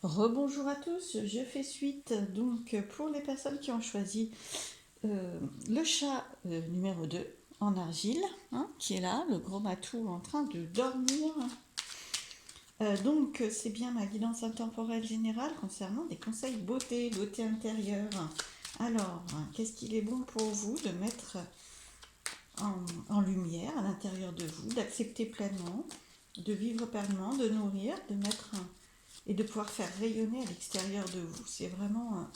Rebonjour à tous, je fais suite donc pour les personnes qui ont choisi le chat numéro 2 en argile, hein, qui est là, le gros matou en train de dormir. Donc c'est bien ma guidance intemporelle générale concernant des conseils beauté, beauté intérieure. Alors, qu'est-ce qu'il est bon pour vous de mettre en lumière à l'intérieur de vous, d'accepter pleinement, de vivre pleinement, de nourrir, de mettre et de pouvoir faire rayonner à l'extérieur de vous. C'est vraiment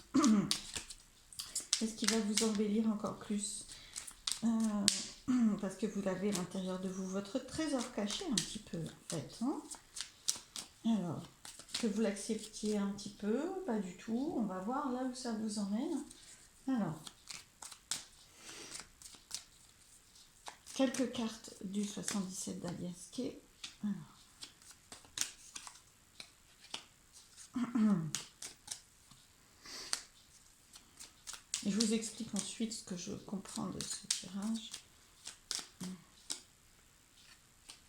ce qui va vous embellir encore plus. Parce que vous l'avez à l'intérieur de vous, votre trésor caché un petit peu en fait. Hein. Alors, que vous l'acceptiez un petit peu, pas du tout. On va voir là où ça vous emmène. Alors, quelques cartes du 77 d'Aliaské. Et je vous explique ensuite ce que je comprends de ce tirage.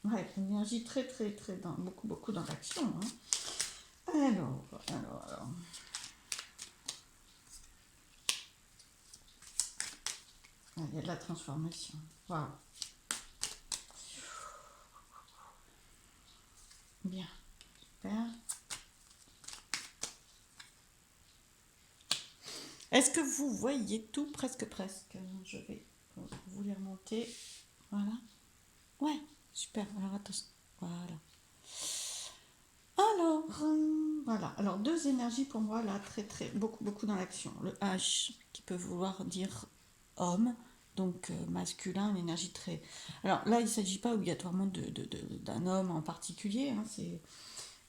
Ouais, énergie très dans beaucoup dans l'action. Hein. Alors. Ah, il y a de la transformation. Waouh. Bien. Super. Est-ce que vous voyez tout? Presque. Je vais vous les remonter. Voilà. Ouais, super. Alors attention. Voilà. Alors, voilà. Alors, deux énergies pour moi, là, beaucoup dans l'action. Le H, qui peut vouloir dire homme, donc masculin, une énergie très... Alors là, il ne s'agit pas obligatoirement d'un homme en particulier, hein,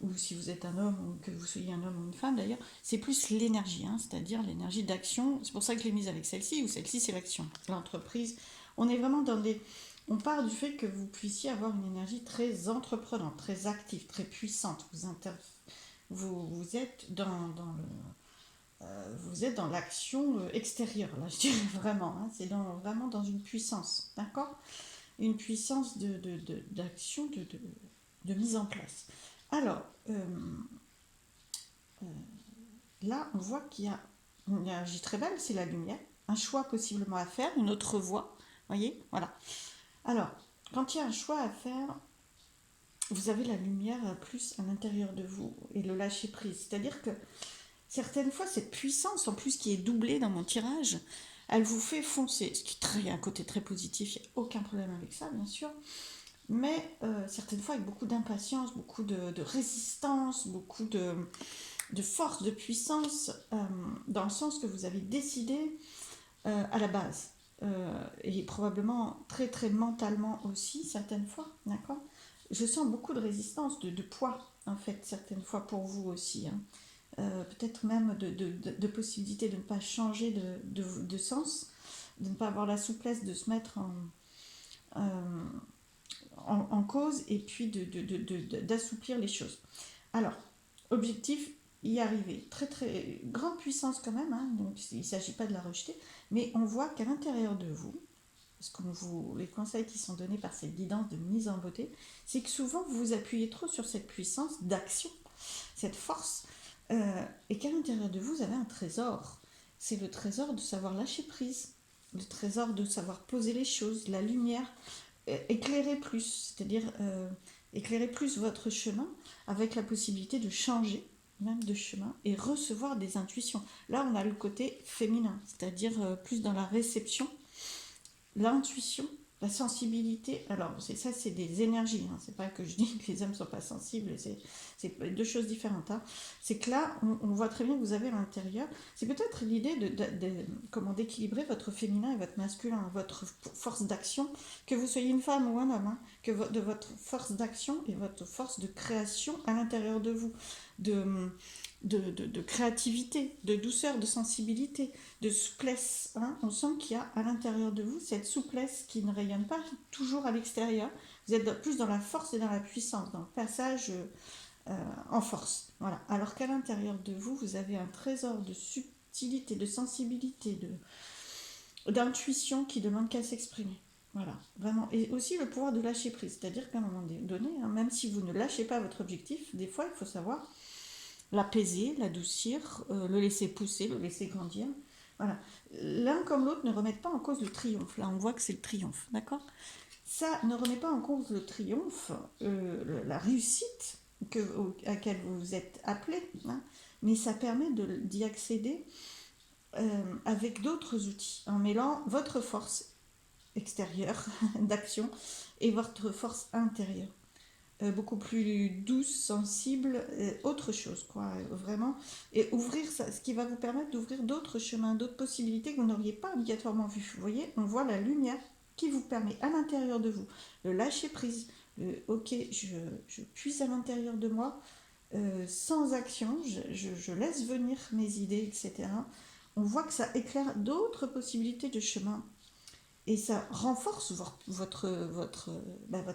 ou si vous êtes un homme, ou que vous soyez un homme ou une femme d'ailleurs, c'est plus l'énergie, hein, c'est-à-dire l'énergie d'action. C'est pour ça que je l'ai mise avec celle-ci, ou celle-ci, c'est l'action. L'entreprise, on est vraiment dans des... On part du fait que vous puissiez avoir une énergie très entreprenante, très active, très puissante. Vous êtes vous êtes dans l'action extérieure, là, je dirais vraiment. Hein, c'est vraiment dans une puissance, d'accord? Une puissance d'action, de mise en place. Alors, là, on voit qu'il y a une énergie très belle, c'est la lumière, un choix possiblement à faire, une autre voie, voyez, voilà. Alors, quand il y a un choix à faire, vous avez la lumière plus à l'intérieur de vous et le lâcher prise. C'est-à-dire que certaines fois, cette puissance, en plus qui est doublée dans mon tirage, elle vous fait foncer, ce qui est un côté très positif, il n'y a aucun problème avec ça, bien sûr, mais certaines fois avec beaucoup d'impatience, beaucoup de résistance, beaucoup de force, de puissance, dans le sens que vous avez décidé à la base. Et probablement très mentalement aussi, certaines fois, d'accord. Je sens beaucoup de résistance, de poids, en fait, certaines fois pour vous aussi. Hein. Peut-être même de possibilité de ne pas changer de sens, de ne pas avoir la souplesse de se mettre en cause et puis d'assouplir les choses. Alors, objectif, y arriver. Très grande puissance quand même, hein, donc il ne s'agit pas de la rejeter, mais on voit qu'à l'intérieur de vous, parce que les conseils qui sont donnés par cette guidance de mise en beauté, c'est que souvent vous vous appuyez trop sur cette puissance d'action, cette force, et qu'à l'intérieur de vous, vous avez un trésor. C'est le trésor de savoir lâcher prise, le trésor de savoir poser les choses, la lumière, éclairer plus, c'est-à-dire éclairer plus votre chemin avec la possibilité de changer même de chemin et recevoir des intuitions. Là, on a le côté féminin, c'est-à-dire plus dans la réception, l'intuition, la sensibilité. Alors, c'est des énergies. Hein. C'est pas que je dis que les hommes sont pas sensibles. C'est deux choses différentes. Hein. C'est que là, on voit très bien que vous avez à l'intérieur. C'est peut-être l'idée comment d'équilibrer votre féminin et votre masculin, votre force d'action, que vous soyez une femme ou un homme, hein, de votre force d'action et votre force de création à l'intérieur de vous, de créativité, de douceur, de sensibilité, de souplesse. Hein. On sent qu'il y a à l'intérieur de vous cette souplesse qui ne rayonne pas toujours à l'extérieur. Vous êtes plus dans la force et dans la puissance, dans le passage en force. Voilà. Alors qu'à l'intérieur de vous, vous avez un trésor de subtilité, de sensibilité, d'intuition qui demande qu'à s'exprimer. Voilà, vraiment. Et aussi le pouvoir de lâcher prise. C'est-à-dire qu'à un moment donné, hein, même si vous ne lâchez pas votre objectif, des fois, il faut savoir l'apaiser, l'adoucir, le laisser pousser, le laisser grandir. Voilà. L'un comme l'autre ne remettent pas en cause le triomphe. Là, on voit que c'est le triomphe, d'accord? Ça ne remet pas en cause le triomphe, la réussite à laquelle vous êtes appelé, hein, mais ça permet d'y accéder avec d'autres outils, en mêlant votre force extérieure d'action et votre force intérieure. Beaucoup plus douce, sensible, autre chose, quoi, vraiment. Et ouvrir ça, ce qui va vous permettre d'ouvrir d'autres chemins, d'autres possibilités que vous n'auriez pas obligatoirement vues. Vous voyez, on voit la lumière qui vous permet à l'intérieur de vous, le lâcher prise, le ok, je puise à l'intérieur de moi, sans action, je laisse venir mes idées, etc. On voit que ça éclaire d'autres possibilités de chemin et ça renforce votre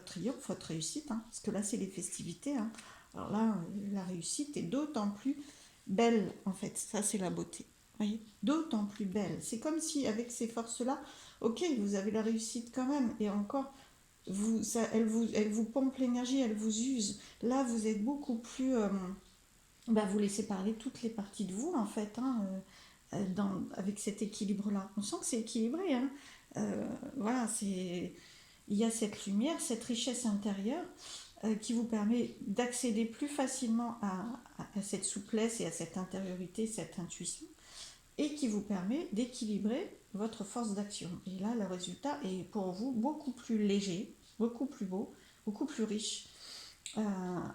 triomphe, votre réussite, hein, parce que là, c'est les festivités. Hein. Alors là, la réussite est d'autant plus belle, en fait. Ça, c'est la beauté. Vous voyez, d'autant plus belle. C'est comme si, avec ces forces-là, ok, vous avez la réussite quand même, et encore, elle vous pompe l'énergie, elle vous use. Là, vous êtes beaucoup plus... vous laissez parler toutes les parties de vous, en fait, hein, avec cet équilibre-là. On sent que c'est équilibré, hein. Voilà, il y a cette lumière, cette richesse intérieure qui vous permet d'accéder plus facilement à cette souplesse et à cette intériorité, cette intuition, et qui vous permet d'équilibrer votre force d'action. Et là, le résultat est pour vous beaucoup plus léger, beaucoup plus beau, beaucoup plus riche.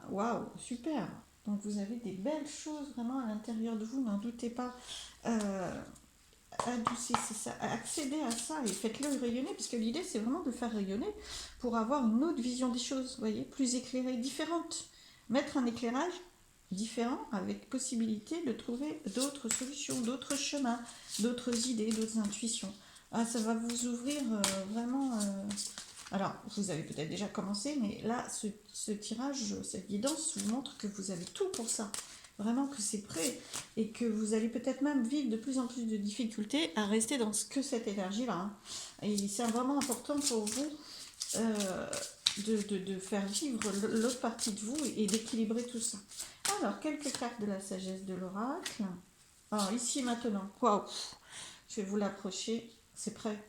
Waouh, super! Donc vous avez des belles choses vraiment à l'intérieur de vous, n'en doutez pas. Adoucissez ça, accédez à ça et faites-le rayonner, parce que l'idée c'est vraiment de le faire rayonner pour avoir une autre vision des choses, vous voyez, plus éclairée, différente. Mettre un éclairage différent avec possibilité de trouver d'autres solutions, d'autres chemins, d'autres idées, d'autres intuitions. Ah, ça va vous ouvrir vraiment... Alors, vous avez peut-être déjà commencé, mais là, ce tirage, cette guidance vous montre que vous avez tout pour ça. Vraiment que c'est prêt et que vous allez peut-être même vivre de plus en plus de difficultés à rester dans cette énergie-là. Hein. Et c'est vraiment important pour vous de faire vivre l'autre partie de vous et d'équilibrer tout ça. Alors, quelques cartes de la sagesse de l'oracle. Alors, ici maintenant, waouh, je vais vous l'approcher, c'est prêt.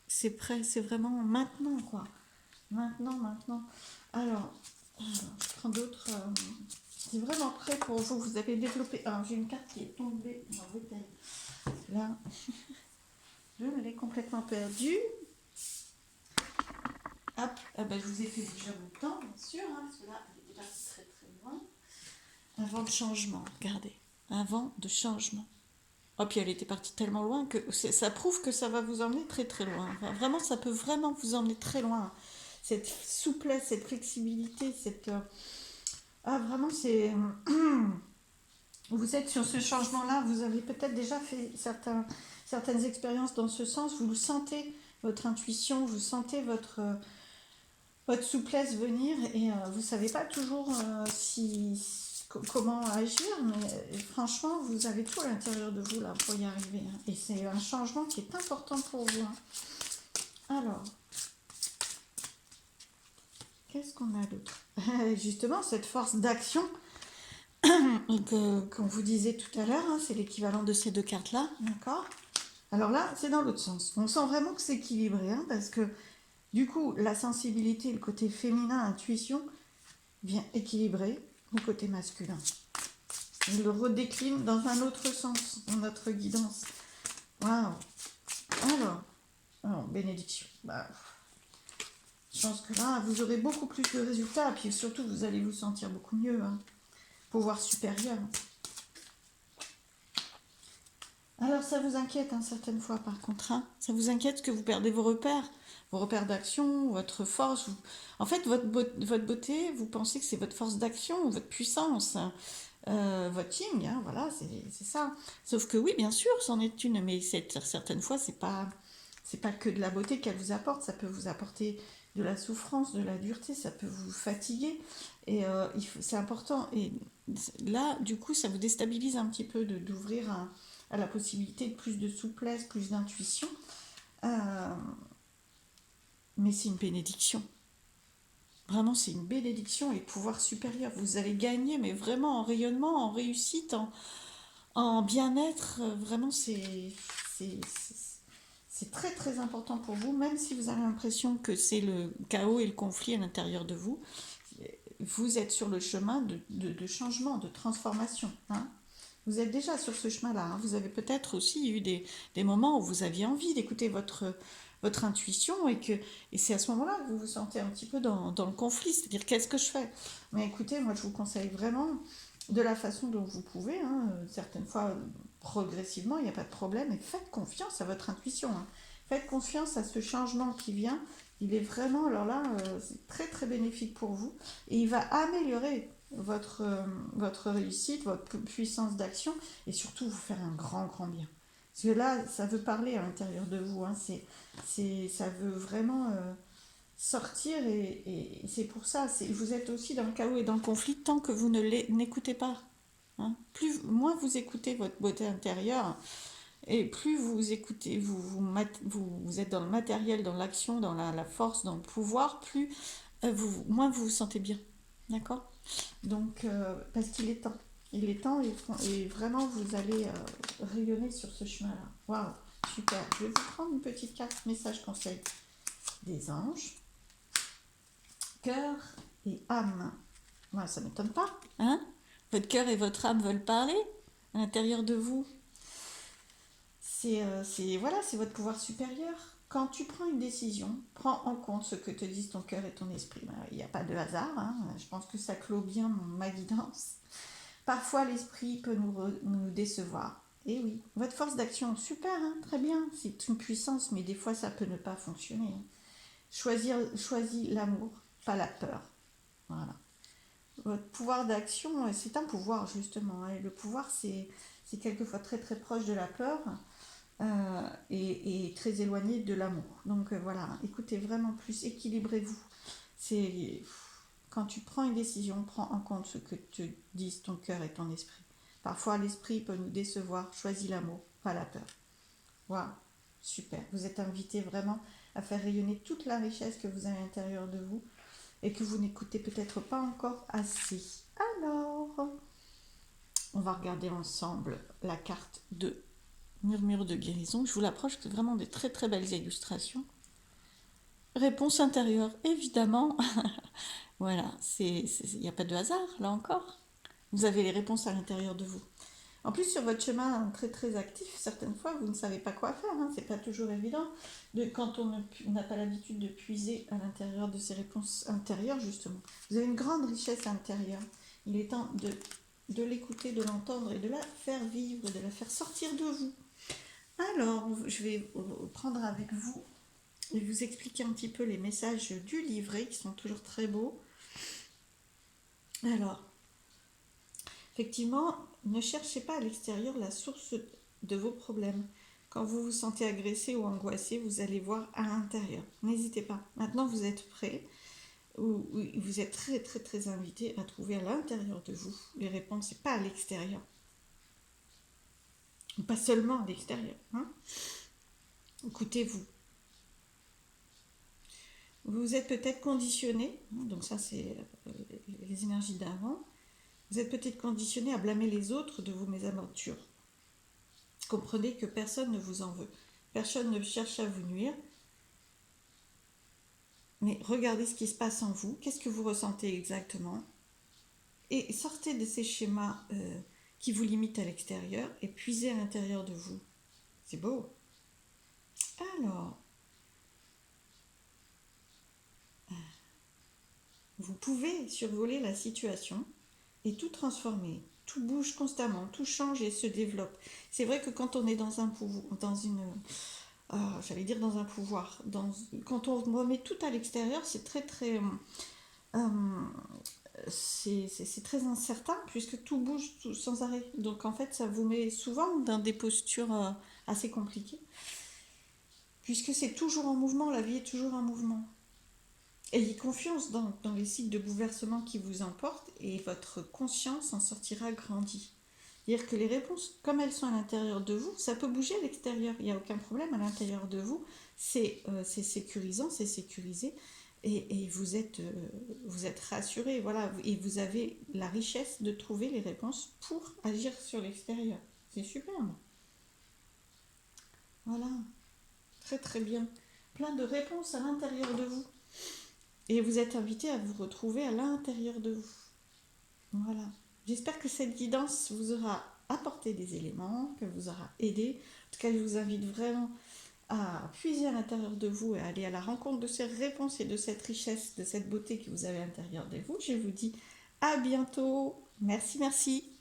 C'est prêt, c'est vraiment maintenant, quoi. Maintenant. Alors je prends d'autres. C'est vraiment prêt pour vous. Vous avez développé. Alors, j'ai une carte qui est tombée dans le bouteille. Là, je l'ai complètement perdue. Hop, je vous ai fait déjà votre temps, bien sûr, hein, parce que là, elle est déjà très très loin. Avant de changement, regardez. Avant de changement. Oh, puis elle était partie tellement loin que ça prouve que ça va vous emmener très très loin. Enfin, vraiment, ça peut vraiment vous emmener très loin. Cette souplesse, cette flexibilité, Ah, vraiment, c'est... Vous êtes sur ce changement-là, vous avez peut-être déjà fait certaines expériences dans ce sens, vous le sentez, votre intuition, vous sentez votre souplesse venir et vous ne savez pas toujours comment agir, mais franchement, vous avez tout à l'intérieur de vous là pour y arriver. Hein. Et c'est un changement qui est important pour vous. Hein. Alors, qu'est-ce qu'on a d'autre? Justement, cette force d'action qu'on vous disait tout à l'heure, hein, c'est l'équivalent de ces deux cartes-là, d'accord? Alors là, c'est dans l'autre sens. On sent vraiment que c'est équilibré, hein, parce que du coup, la sensibilité, le côté féminin, intuition, vient équilibrer le côté masculin. Il le redécline dans un autre sens, dans notre guidance. Waouh! Alors, bénédiction. Je pense que là, vous aurez beaucoup plus de résultats, puis surtout, vous allez vous sentir beaucoup mieux. Hein. Pouvoir supérieur. Alors, ça vous inquiète hein, certaines fois, par contre. Hein. Ça vous inquiète que vous perdez vos repères d'action, votre force. En fait, votre beauté, vous pensez que c'est votre force d'action, votre puissance, votre yin, hein, voilà, c'est ça. Sauf que oui, bien sûr, c'en est une, mais certaines fois, c'est pas que de la beauté qu'elle vous apporte, ça peut vous apporter de la souffrance, de la dureté, ça peut vous fatiguer, et c'est important. Et là, du coup, ça vous déstabilise un petit peu d'ouvrir à la possibilité de plus de souplesse, plus d'intuition. Mais c'est une bénédiction. Vraiment, c'est une bénédiction et pouvoir supérieur. Vous allez gagner, mais vraiment en rayonnement, en réussite, en bien-être. Vraiment, c'est- c'est très très important pour vous, même si vous avez l'impression que c'est le chaos et le conflit à l'intérieur de vous. Vous êtes sur le chemin de changement, de transformation, hein. Vous êtes déjà sur ce chemin-là, hein. Vous avez peut-être aussi eu des moments où vous aviez envie d'écouter votre intuition et c'est à ce moment-là que vous vous sentez un petit peu dans le conflit, c'est-à-dire qu'est-ce que je fais? Mais écoutez, moi je vous conseille vraiment de la façon dont vous pouvez, hein, certaines fois progressivement, il n'y a pas de problème, et faites confiance à votre intuition, hein. Faites confiance à ce changement qui vient, il est vraiment, alors là, c'est très très bénéfique pour vous, et il va améliorer votre réussite, votre puissance d'action, et surtout vous faire un grand grand bien. Parce que là, ça veut parler à l'intérieur de vous, hein, ça veut vraiment sortir, et c'est pour ça, vous êtes aussi dans le chaos et dans le conflit tant que vous n'écoutez pas, hein. Moins vous écoutez votre beauté intérieure, et plus vous écoutez, vous êtes dans le matériel, dans l'action, dans la force, dans le pouvoir, plus moins vous vous sentez bien. D'accord? Donc, parce qu'il est temps. Il est temps et vraiment vous allez rayonner sur ce chemin-là. Waouh, super. Je vais vous prendre une petite carte message conseil des anges, cœur et âme. Ouais, ça ne m'étonne pas, hein? Votre cœur et votre âme veulent parler à l'intérieur de vous. Voilà, c'est votre pouvoir supérieur. Quand tu prends une décision, prends en compte ce que te disent ton cœur et ton esprit. Il n'y a pas de hasard, hein. Je pense que ça clôt bien ma guidance. Parfois, l'esprit peut nous décevoir. Et oui, votre force d'action, super, hein, très bien, c'est une puissance, mais des fois, ça peut ne pas fonctionner, hein. Choisis l'amour, pas la peur. Voilà. Votre pouvoir d'action, c'est un pouvoir, justement, hein. Et le pouvoir, c'est quelquefois très très proche de la peur, et très éloigné de l'amour. Donc voilà, écoutez vraiment plus, équilibrez-vous. C'est Quand tu prends une décision, prends en compte ce que te disent ton cœur et ton esprit. Parfois l'esprit peut nous décevoir, choisis l'amour, pas la peur. Voilà, super. Vous êtes invité vraiment à faire rayonner toute la richesse que vous avez à l'intérieur de vous et que vous n'écoutez peut-être pas encore assez. Alors, on va regarder ensemble la carte de Murmure de guérison. Je vous l'approche, c'est vraiment des très très belles illustrations. Réponse intérieure, évidemment. Voilà, il n'y a pas de hasard, là encore. Vous avez les réponses à l'intérieur de vous. En plus, sur votre chemin très très actif, certaines fois, vous ne savez pas quoi faire, hein. C'est pas toujours évident quand on n'a pas l'habitude de puiser à l'intérieur de ces réponses intérieures, justement. Vous avez une grande richesse intérieure. Il est temps de l'écouter, de l'entendre et de la faire vivre, de la faire sortir de vous. Alors, je vais prendre avec vous et vous expliquer un petit peu les messages du livret qui sont toujours très beaux. Alors, effectivement, ne cherchez pas à l'extérieur la source de vos problèmes. Quand vous vous sentez agressé ou angoissé, vous allez voir à l'intérieur. N'hésitez pas. Maintenant, vous êtes prêts, ou vous êtes très très très invité à trouver à l'intérieur de vous les réponses, et pas à l'extérieur. Pas seulement à l'extérieur, hein. Écoutez-vous. Vous êtes peut-être conditionné, donc ça c'est les énergies d'avant, vous êtes peut-être conditionné à blâmer les autres de vos mésaventures. Comprenez que personne ne vous en veut. Personne ne cherche à vous nuire. Mais regardez ce qui se passe en vous. Qu'est-ce que vous ressentez exactement? Et sortez de ces schémas qui vous limitent à l'extérieur et puisez à l'intérieur de vous. C'est beau. Alors, vous pouvez survoler la situation et tout transformer. Tout bouge constamment, tout change et se développe. C'est vrai que quand on est dans un pouvoir, j'allais dire dans un pouvoir, quand on remet tout à l'extérieur, c'est très très, c'est très incertain puisque tout bouge sans arrêt. Donc en fait, ça vous met souvent dans des postures assez compliquées puisque c'est toujours en mouvement, la vie est toujours en mouvement. Ayez confiance dans les cycles de bouleversement qui vous emportent et votre conscience en sortira grandie. C'est-à-dire que les réponses, comme elles sont à l'intérieur de vous, ça peut bouger à l'extérieur. Il n'y a aucun problème à l'intérieur de vous. C'est sécurisant, c'est sécurisé. et vous êtes rassuré, voilà, et vous avez la richesse de trouver les réponses pour agir sur l'extérieur. C'est superbe. Voilà, très très bien. Plein de réponses à l'intérieur de vous. Et vous êtes invité à vous retrouver à l'intérieur de vous. Voilà. J'espère que cette guidance vous aura apporté des éléments, que vous aura aidé. En tout cas, je vous invite vraiment à puiser à l'intérieur de vous et à aller à la rencontre de ces réponses et de cette richesse, de cette beauté que vous avez à l'intérieur de vous. Je vous dis à bientôt. Merci, merci.